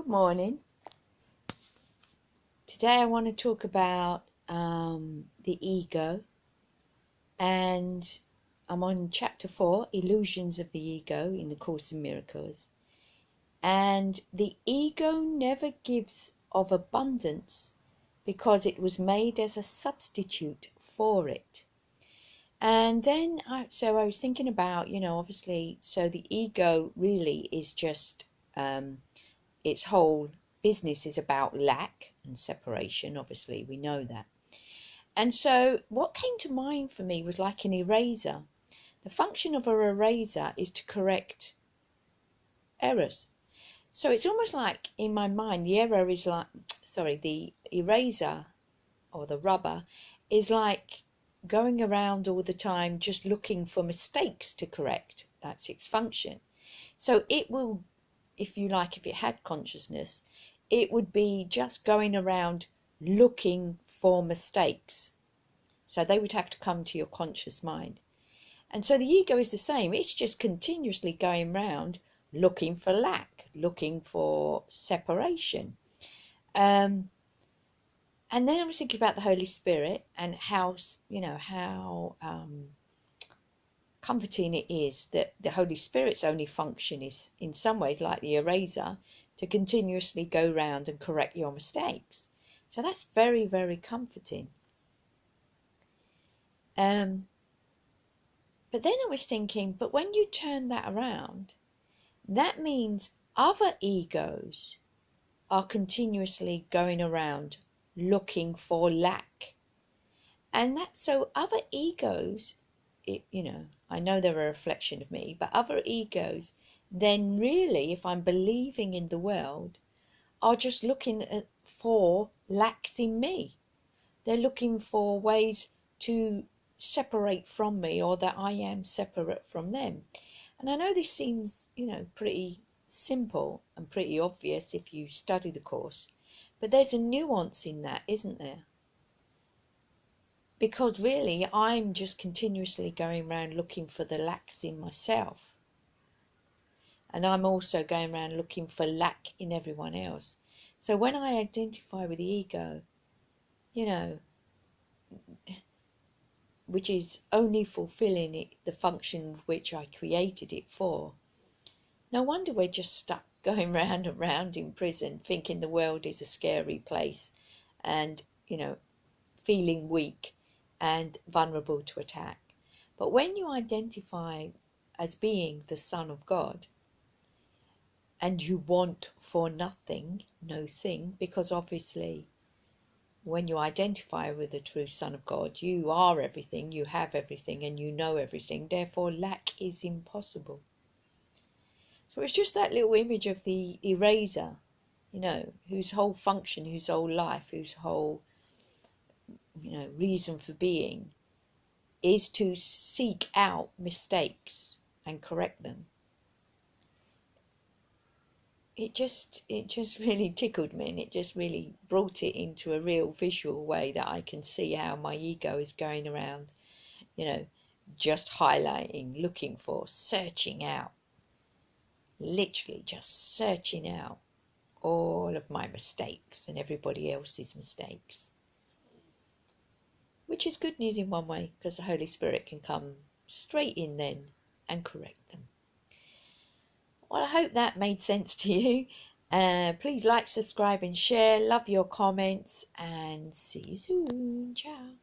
Good morning. Today I want to talk about the ego, and I'm on chapter 4, Illusions of the Ego in the Course in Miracles. And the ego never gives of abundance because it was made as a substitute for it. And then I was thinking about, obviously, so the ego really is just its whole business is about lack and separation. Obviously, we know that. And so what came to mind for me was like an eraser. The function of an eraser is to correct errors. So it's almost like, in my mind, the eraser or the rubber is like going around all the time just looking for mistakes to correct. That's its function. So it will, if it had consciousness, it would be just going around looking for mistakes. So they would have to come to your conscious mind. And so the ego is the same. It's just continuously going around looking for lack, looking for separation. And then I was thinking about the Holy Spirit and how comforting it is that the Holy Spirit's only function is, in some ways, like the eraser, to continuously go round and correct your mistakes. So that's very, very comforting. But then I was thinking, but when you turn that around, that means other egos are continuously going around looking for lack. And so other egos, I know they're a reflection of me, but other egos then really, if I'm believing in the world, are just looking for lacks in me. They're looking for ways to separate from me, or that I am separate from them. And I know this seems, pretty simple and pretty obvious if you study the Course, but there's a nuance in that, isn't there? Because really, I'm just continuously going around looking for the lacks in myself. And I'm also going around looking for lack in everyone else. So when I identify with the ego, which is only fulfilling it, the function of which I created it for, no wonder we're just stuck going round and round in prison, thinking the world is a scary place and, feeling weak and vulnerable to attack. But when you identify as being the Son of God, and you want for nothing, no thing, because obviously when you identify with the true Son of God, you are everything, you have everything, and you know everything, therefore lack is impossible. So it's just that little image of the eraser, whose whole function, whose whole life, whose whole reason for being is to seek out mistakes and correct them. It just really tickled me, and it just really brought it into a real visual way that I can see how my ego is going around, just highlighting, looking for, searching out, literally just searching out all of my mistakes and everybody else's mistakes. Which is good news in one way, because the Holy Spirit can come straight in then and correct them. Well, I hope that made sense to you. Please like, subscribe and share. Love your comments, and see you soon. Ciao.